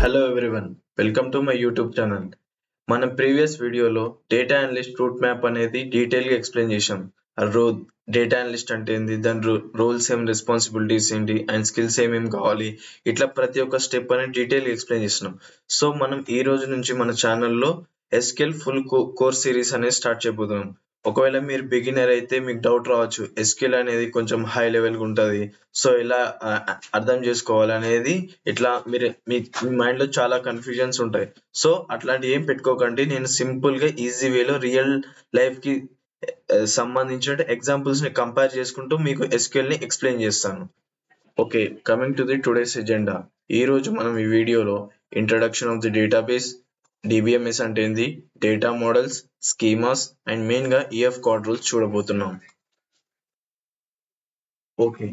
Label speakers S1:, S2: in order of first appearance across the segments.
S1: Hello everyone, welcome to my YouTube channel. మనం previous వీడియోలో data analyst route map అనేది డీటెయిల్గా ఎక్స్ప్లెయిన్ చేసాం. డేటా అనలిస్ట్ అంటే ఏంది, దాని రోల్స్ ఏం, రెస్పాన్సిబిలిటీస్ ఏంటి అండ్ స్కిల్స్ ఏమేమి కావాలి, ఇట్లా ప్రతి ఒక్క స్టెప్ అనేది డీటెయిల్గా ఎక్స్ప్లెయిన్ చేస్తున్నాం. సో మనం ఈ రోజు నుంచి మన ఛానల్లో ఎస్క్యూఎల్ ఫుల్ కోర్స్ సిరీస్ అనేది స్టార్ట్ చేయబోతున్నాం. ఒకవేళ మీరు బిగినర్ అయితే మీకు డౌట్ రావచ్చు, ఎస్క్యూఎల్ అనేది కొంచెం హై లెవెల్గా ఉంటుంది, సో ఇలా అర్థం చేసుకోవాలి అనేది ఇట్లా మీ మైండ్లో చాలా కన్ఫ్యూజన్స్ ఉంటాయి. సో అట్లాంటి ఏం పెట్టుకోకండి. నేను సింపుల్ గా ఈజీ వేలో రియల్ లైఫ్ కి సంబంధించిన ఎగ్జాంపుల్స్ ని కంపేర్ చేసుకుంటూ మీకు ఎస్క్యూఎల్ ని ఎక్స్ప్లెయిన్ చేస్తాను. Okay, coming to the today's agenda. ఈ రోజు మనం ఈ వీడియోలో introduction of the database, DBMS అంటే ఏంది, data models, schemas and main గా ఈఎఫ్ కార్డ్ రూల్స్ చూడబోతున్నాం. ఓకే,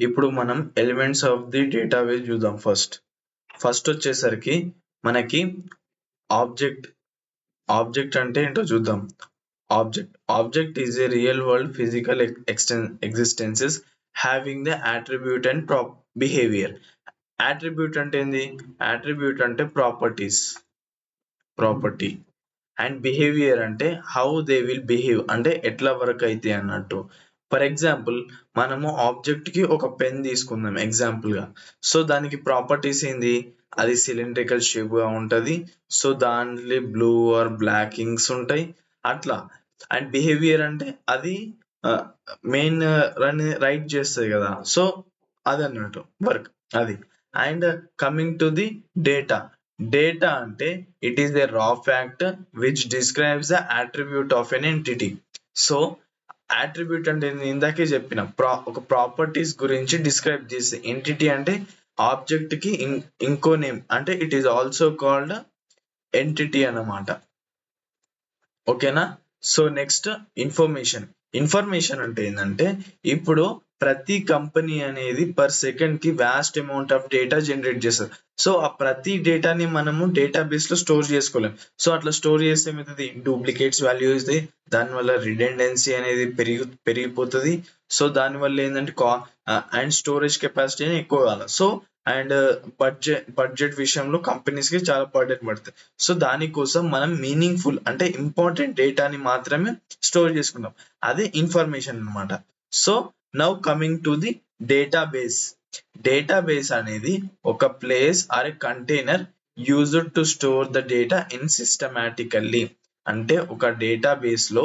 S1: ఇప్పుడు మనం ఎలిమెంట్స్ ఆఫ్ ది డేటాబేస్ చూద్దాం. ఫస్ట్ వచ్చేసరికి మనకి ఆబ్జెక్ట్ అంటే ఏంటో చూద్దాం. Object is a real world physical existences having the attribute and behaviour. Attribute అంటే ఏంది, అట్రిబ్యూట్ అంటే ప్రాపర్టీ అండ్ బిహేవియర్ అంటే హౌ దే విల్ బిహేవ్, అంటే ఎట్లా వర్క్ అయితే అన్నట్టు. ఫర్ ఎగ్జాంపుల్, మనము ఆబ్జెక్ట్ కి ఒక పెన్ తీసుకుందాం ఎగ్జాంపుల్ గా. సో దానికి ప్రాపర్టీస్ ఏంది, అది సిలిండ్రికల్ షేప్ గా ఉంటది, సో దాంట్లో బ్లూ ఆర్ బ్లాక్ ఇంక్స్ ఉంటాయి అట్లా. అండ్ బిహేవియర్ అంటే అది మెయిన్ రైట్ చేస్తుంది కదా, సో అది అన్నట్టు వర్క్ అది. And coming to the data అంటే it is the raw fact which describes the attribute of an entity. So attribute అంటే ఇందాకే చెప్పిన ఒక ప్రాపర్టీస్ గురించి డిస్క్రైబ్ చేసే ఎంటిటీ అంటే ఆబ్జెక్ట్ కి ఇంకో నేమ్, అంటే it is also called entity అన్నమాట. ఓకేనా. సో నెక్స్ట్ ఇన్ఫర్మేషన్ అంటే ఏంటంటే, ఇప్పుడు ప్రతి కంపెనీ అనేది పర్ సెకండ్ కి vast amount of data generate చేస్తారు. సో ఆ ప్రతి డేటాని మనము డేటాబేస్ లో స్టోర్ చేసుకోలేం. సో అట్లా స్టోర్ చేస్తే ఏమవుతుంది, డూప్లికేట్స్ వాల్యూ ఇస్తుంది, దానివల్ల రిడెండెన్సీ అనేది పెరిగిపోతుంది. సో దానివల్ల ఏంటంటే అండ్ స్టోరేజ్ కెపాసిటీ ఎక్కువ కావాలి. సో అండ్ బడ్జెట్ విషయంలో కంపెనీస్ కి చాలా బర్డెన్ పడుతుంది. సో దానికోసం మనం మీనింగ్ఫుల్ అంటే ఇంపార్టెంట్ డేటాని మాత్రమే స్టోర్ చేసుకుంటాం, అదే ఇన్ఫర్మేషన్ అన్నమాట. So now coming to the database అనేది ఒక place or a container used to store the data in systematically. అంటే ఒక డేటాబేస్ లో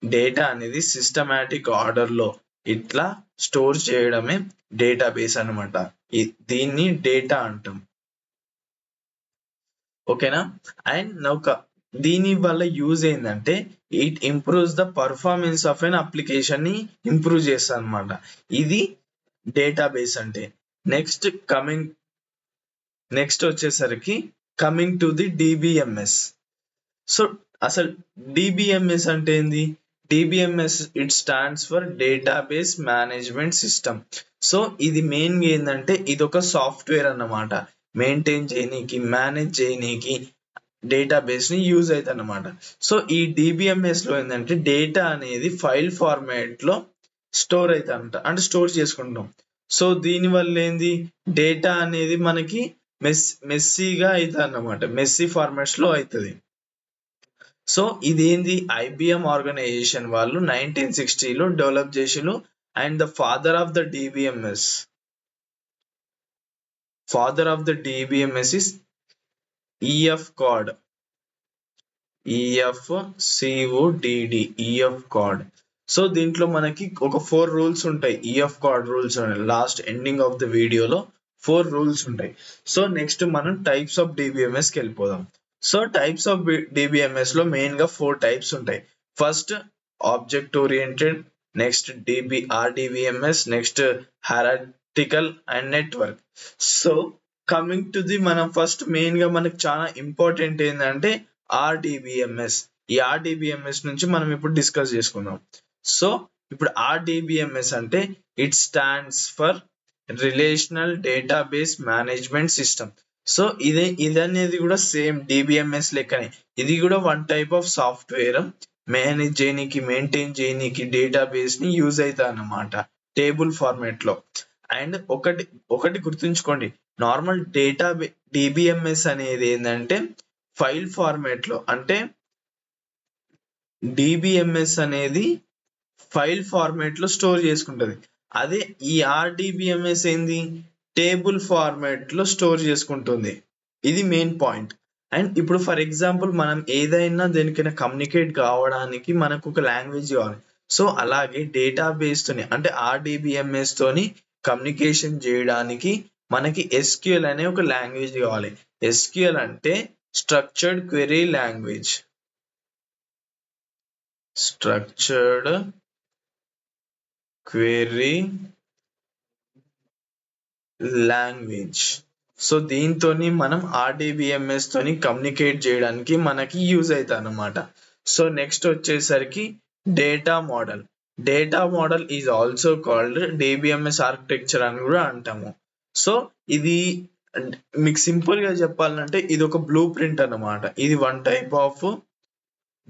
S1: డేటా అనేది సిస్టమాటిక్ ఆర్డర్ లో ఇట్లా స్టోర్ చేయడమే డేటాబేస్ అన్నమాట. దీన్ని డేటా అంటాం. ఓకేనా. అండ్ నౌ దీని వల్ల యూజ్ ఏంటంటే, it improves the performance of an application ని ఇంప్రూవ్ చేస్తుంది అనమాట. ఇది డేటాబేస్ అంటే. నెక్స్ట్ వచ్చేసరికి coming to the DBMS. So అసలు డిబిఎంఎస్ అంటే ఏంది, DBMS it stands for database management system. So ఇది మెయిన్ ఏంటంటే, ఇది ఒక సాఫ్ట్వేర్ అన్నమాట. మెయింటైన్ చేయనీకి, మేనేజ్ చేయనీకి డేటాబేస్ ని యూజ్ అవుతుంది అన్నమాట. సో ఈ డిబిఎంఎస్ లో ఏంటంటే, డేటా అనేది ఫైల్ ఫార్మాట్ లో స్టోర్ అవుతుంది, అంటే స్టోర్ చేసుకుంటాం. సో దీని వల్ల ఏంది, డేటా అనేది మనకి మెస్సీగా అవుతుంది అన్నమాట, మెస్సీ ఫార్మాట్స్ లో అవుతుంది. సో ఇదేంది, ఐబిఎం ఆర్గనైజేషన్ వాళ్ళు 1960లో డెవలప్ చేసిరు. And the father of the DBMS is EF card. EF card. So దీంట్లో మనకి ఒక 4 రూల్స్ ఉంటాయి, EF card rules. Last ending of the వీడియోలో 4 రూల్స్ ఉంటాయి. సో నెక్స్ట్ మనం టైప్స్ ఆఫ్ డిబిఎంఎస్ కి వెళ్ళిపోదాం. సో టైప్స్ ఆఫ్ డిబిఎంఎస్ లో మెయిన్ గా 4 టైప్స్ ఉంటాయి. First object oriented, next RDBMS, next hierarchical and network. So coming to the మనం first main గా మనకి చాలా ఇంపార్టెంట్ ఏంటంటే ఆర్డిబిఎంఎస్. ఈ ఆర్డిబిఎంఎస్ నుంచి మనం ఇప్పుడు డిస్కస్ చేసుకుందాం. సో ఇప్పుడు ఆర్డిబిఎంఎస్ అంటే it stands for relational database management system. So ఇదనేది కూడా సేమ్ డిబిఎంఎస్ లెక్కనే, ఇది కూడా one type of software. Manage చేయనీకి, మెయింటైన్ చేయనీకి డేటాబేస్ ని యూజ్ అవుతా అన్నమాట, టేబుల్ ఫార్మాట్ లో. అండ్ ఒకటి గుర్తుంచుకోండి, నార్మల్ డేటా డిబిఎంఎస్ అనేది ఏంటంటే ఫైల్ ఫార్మాట్ లో, అంటే డిబిఎంఎస్ అనేది ఫైల్ ఫార్మాట్ లో స్టోర్ చేసుకుంటది. అదే ఈ ఆర్డిబిఎంఎస్ ఏంది, టేబుల్ ఫార్మాట్ లో స్టోర్ చేసుకుంటుంది. ఇది మెయిన్ పాయింట్. అండ్ ఇప్పుడు ఫర్ ఎగ్జాంపుల్ మనం ఏదైనా దేనికైనా కమ్యూనికేట్ కావడానికి మనకు ఒక లాంగ్వేజ్ కావాలి. సో అలాగే డేటాబేస్ తోని, అంటే ఆర్డిబిఎంఎస్ తోని కమ్యూనికేషన్ చేయడానికి మనకి ఎస్క్యూఎల్ అనే ఒక లాంగ్వేజ్ కావాలి. ఎస్క్యూఎల్ అంటే structured query language. Structured query language. So దీంతోని మనం ఆర్డిబిఎంఎస్ తోని కమ్యూనికేట్ చేయడానికి మనకి యూజ్ అవుతుంది అన్నమాట. సో నెక్స్ట్ వచ్చేసరికి data model. Data model is also called DBMS architecture అని కూడా అంటాము. సో ఇది మీకు సింపుల్ గా చెప్పాలంటే ఇది ఒక బ్లూ ప్రింట్ అన్నమాట. ఇది one type of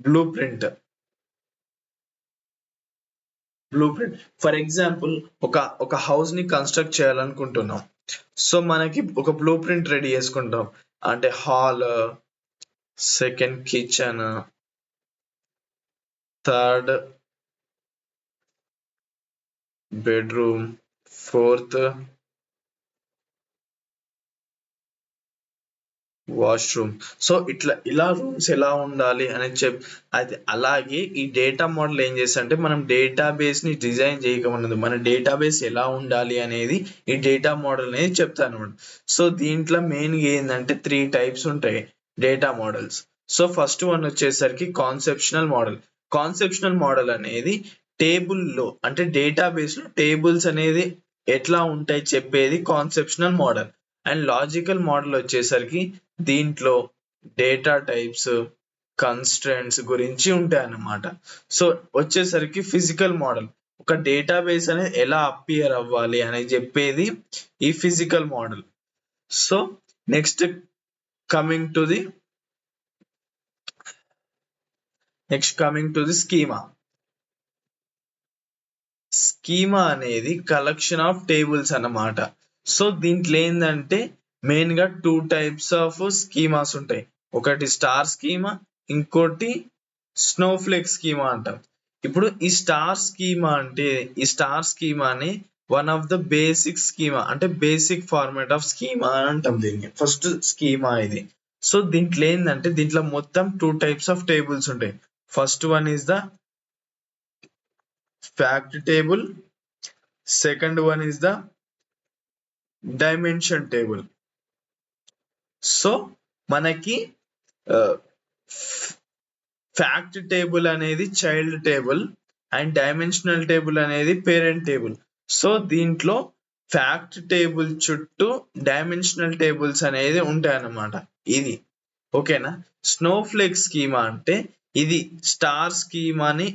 S1: blue print. For example ఒక హౌస్ ని కన్స్ట్రక్ట్ చేయాలనుకుంటున్నాం. సో మనకి ఒక బ్లూ ప్రింట్ రెడీ చేసుకుంటాం. అంటే hall, second kitchen, third bedroom, fourth washroom. So ఇలా రూమ్స్ ఎలా ఉండాలి అని అది అలాగే ఈ డేటా మోడల్ ఏం చేస్తారంటే మనం డేటాబేస్ ని డిజైన్ చేయకముందు మన డేటాబేస్ ఎలా ఉండాలి అనేది ఈ డేటా మోడల్ అనేది చెప్తాను అనమాట. సో దీంట్లో మెయిన్ గా ఏంటంటే 3 టైప్స్ ఉంటాయి data models. So first one వచ్చేసరికి కాన్సెప్షనల్ మోడల్. కాన్సెప్షనల్ మోడల్ అనేది టేబుల్లో, అంటే డేటాబేస్ లో టేబుల్స్ అనేది ఎట్లా ఉంటాయి చెప్పేది conceptional model. And logical model వచ్చేసరికి దీంట్లో డేటా టైప్స్, కన్స్ట్రెంట్స్ గురించి ఉంటాయి అన్నమాట. సో వచ్చేసరికి ఫిజికల్ మోడల్, ఒక డేటాబేస్ అనేది ఎలా అపియర్ అవ్వాలి అని చెప్పేది ఈ physical model. So next coming to the schema. Schema అనేది కలెక్షన్ ఆఫ్ టేబుల్స్ అన్నమాట. సో దీంట్లో ఏంటంటే మెయిన్ గా 2 టైప్స్ ఆఫ్ స్కీమాస్ ఉంటాయి. ఒకటి స్టార్ స్కీమా, ఇంకోటి స్నోఫ్లేక్ స్కీమా అంటాం. ఇప్పుడు ఈ స్టార్ స్కీమాని one of the basic schema, అంటే బేసిక్ ఫార్మాట్ ఆఫ్ స్కీమా అని అంటాం దీన్ని. ఫస్ట్ స్కీమా ఇది. సో దీంట్లో ఏంటంటే దీంట్లో మొత్తం 2 టైప్స్ ఆఫ్ టేబుల్స్ ఉంటాయి. First one is the fact table, second one is the dimension table. So మనకి ఫ్యాక్ట్ టేబుల్ అనేది child table and dimensional table అనేది పేరెంట్ టేబుల్. సో దీంట్లో ఫ్యాక్ట్ టేబుల్ చుట్టూ డైమెన్షనల్ టేబుల్స్ అనేది ఉంటాయి అన్నమాట. ఇది ఓకేనా. స్నోఫ్లేక్ స్కీమా అంటే ఇది స్టార్ స్కీమాని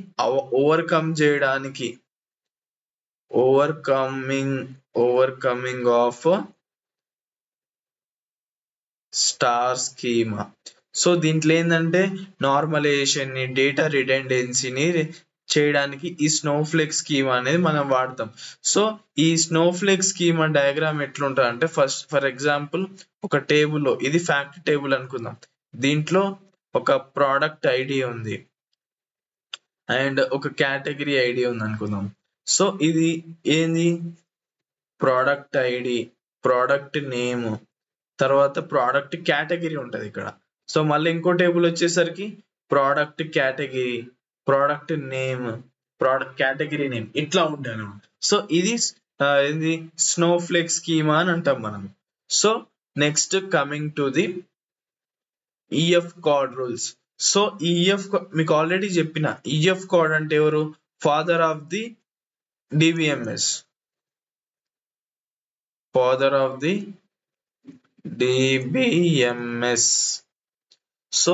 S1: ఓవర్కమ్ చేయడానికి, overcoming of star schema. So దీంట్లో ఏంటంటే నార్మలైజేషన్ ని, డేటా రిడెండెన్సీని చేయడానికి ఈ స్నోఫ్లేక్ స్కీమా అనేది మనం వాడతాం. సో ఈ స్నోఫ్లేక్ స్కీమా డయాగ్రామ్ ఎట్లుంటుంది అంటే ఫర్ ఎగ్జాంపుల్ ఒక టేబుల్లో, ఇది ఫ్యాక్ట్ టేబుల్ అనుకుందాం. దీంట్లో ఒక ప్రోడక్ట్ ఐడి ఉంది అండ్ ఒక కేటగిరీ ఐడి ఉంది అనుకుందాం. సో ఇది ఏంది, ప్రోడక్ట్ ఐడి, ప్రోడక్ట్ నేమ్, తర్వాత ప్రోడక్ట్ కేటగిరీ ఉంటది ఇక్కడ. సో మళ్ళీ ఇంకో టేబుల్ వచ్చేసరికి product category, product name, product category name, ఇట్లా ఉంటాయి అన్నమాట. సో ఇది ఏంది స్నోఫ్లేక్ స్కీమా అని అంటాం మనం. So next coming to the EF code rules. So EF మీకు ఆల్రెడీ చెప్పిన, ఈఎఫ్ కోడ్ అంటే ఎవరు, father of the DBMS, father of the DBMS. So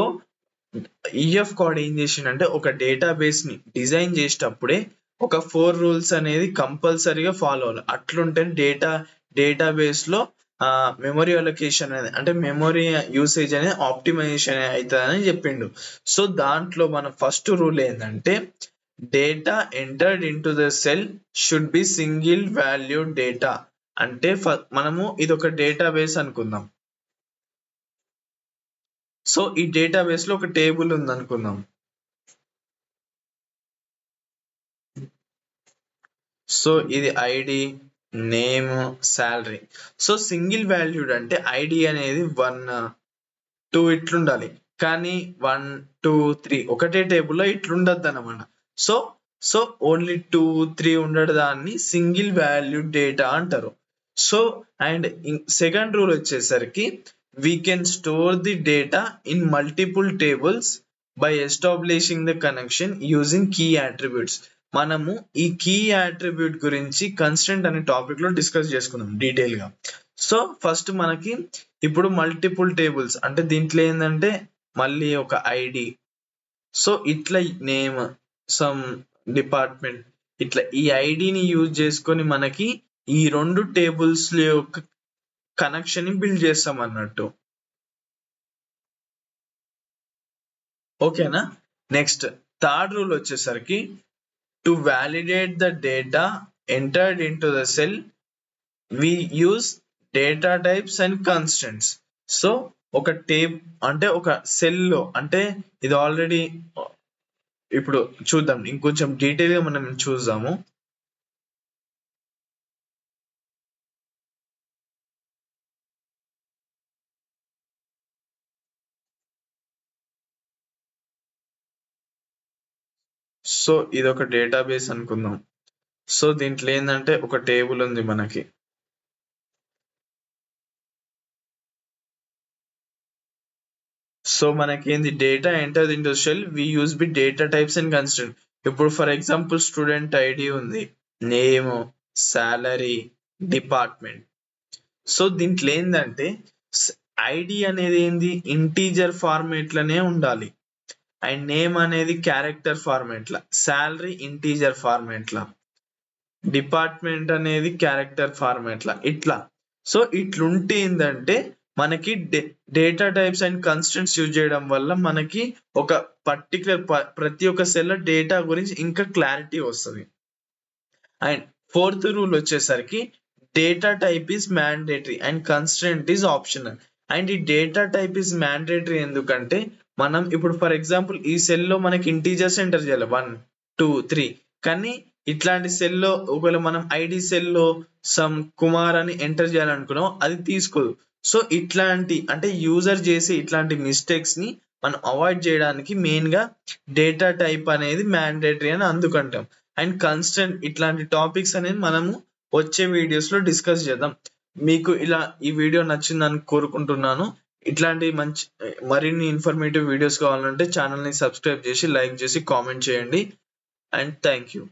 S1: EF code ఏం చేసిండంటే ఒక డేటాబేస్ ని డిజైన్ చేసేటప్పుడే ఒక 4 రూల్స్ అనేది కంపల్సరీగా ఫాలో అవ్వాలి. అట్లుంటే డేటాబేస్ లో మెమరీ అలొకేషన్ అనేది, అంటే మెమరీ యూసేజ్ అనేది ఆప్టిమైజేషన్ అవుతుందని చెప్పిండు. సో దాంట్లో మన ఫస్ట్ రూల్ ఏంటంటే data entered into the cell should be single value data. అంటే మనము ఇది ఒక డేటాబేస్ అనుకుందాం. సో ఈ డేటాబేస్ లో ఒక టేబుల్ ఉంది అనుకుందాం. సో ఇది ID, name, salary. So single valued అంటే ఐడి అనేది 1 2 ఇట్లుండాలి. కానీ 1 2 3 ఒకటే టేబుల్లో ఇట్లుండద్దు అనమాట. సో సో ఓన్లీ 2 3 ఉండడం దాన్ని సింగిల్ వాల్యూడ్ డేటా అంటారు. సో అండ్ సెకండ్ రూల్ వచ్చేసరికి we can store the data in multiple tables by establishing the connection using key attributes. మనము ఈ కీ అట్రిబ్యూట్ గురించి కన్స్టెంట్ అనే టాపిక్ లో డిస్కస్ చేసుకుందాం డీటెయిల్ గా. సో ఫస్ట్ మనకి ఇప్పుడు మల్టిపుల్ టేబుల్స్ అంటే దీంట్లో ఏంటంటే మళ్ళీ ఒక ఐడి, సో ఇట్లా నేమ్, సమ్ డిపార్ట్మెంట్, ఇట్లా ఈ ఐడిని యూజ్ చేసుకొని మనకి ఈ 2 టేబుల్స్ యొక్క కనెక్షన్ ని బిల్డ్ చేస్తాం అన్నట్టు. ఓకేనా. నెక్స్ట్ థర్డ్ రూల్ వచ్చేసరికి to validate the data entered into the cell we use data types and constants. So ఒక అంటే ఒక సెల్ లో అంటే ఇది ఆల్రెడీ ఇప్పుడు చూద్దాం, ఇంకొంచెం డీటెయిల్ గా మనం చూద్దాము. సో ఇది ఒక డేటాబేస్ అనుకుందాం. సో దీంట్లో ఏంటంటే ఒక టేబుల్ ఉంది మనకి. సో మనకి ఏంది data enter into cell we use the data types and constant. ఇప్పుడు ఫర్ ఎగ్జాంపుల్ స్టూడెంట్ ఐడి ఉంది, నేమ్, సాలరీ, డిపార్ట్మెంట్. సో దీంట్లో ఏంటంటే ఐడి అనేది ఏంది ఇంటీజర్ ఫార్మేట్ లోనే ఉండాలి, అండ్ నేమ్ అనేది క్యారెక్టర్ ఫార్మేట్ లా, సాలరీ ఇంటీజర్ ఫార్మేట్ లా, డిపార్ట్మెంట్ అనేది క్యారెక్టర్ ఫార్మేట్ లా, ఇట్లా. సో ఇట్లుంటే ఏంటంటే మనకి data types and constants use చేయడం వల్ల మనకి ఒక పర్టికులర్ ప్రతి ఒక్క సెల్ డేటా గురించి ఇంకా క్లారిటీ వస్తుంది. అండ్ ఫోర్త్ రూల్ వచ్చేసరికి data type is mandatory and constant is optional. And ఈ డేటా టైప్ ఈస్ మ్యాండేటరీ ఎందుకంటే మనం ఇప్పుడు ఫర్ ఎగ్జాంపుల్ ఈ సెల్ లో మనకి ఇంటీజర్స్ ఎంటర్ చేయాలి 1 2 3, కానీ ఇట్లాంటి సెల్ లో ఒకవేళ మనం ఐడి సెల్ లో సమ్ కుమార్ అని ఎంటర్ చేయాలనుకున్నాం, అది తీసుకోదు. సో ఇట్లాంటి అంటే యూజర్ చేసే ఇట్లాంటి మిస్టేక్స్ ని మనం అవాయిడ్ చేయడానికి మెయిన్ గా డేటా టైప్ అనేది మ్యాండేటరీ అని అందుకంటాం. అండ్ కన్స్టెంట్ ఇట్లాంటి టాపిక్స్ అనేది మనము వచ్చే వీడియోస్ లో డిస్కస్ చేద్దాం. మీకు ఇలా ఈ వీడియో నచ్చిందని కోరుకుంటున్నాను. ఇట్లాంటి మంచి మరిన్ని ఇన్ఫర్మేటివ్ వీడియోస్ కావాలంటే ఛానల్ ని సబ్స్క్రైబ్ చేసి లైక్ చేసి కామెంట్ చేయండి. And thank you.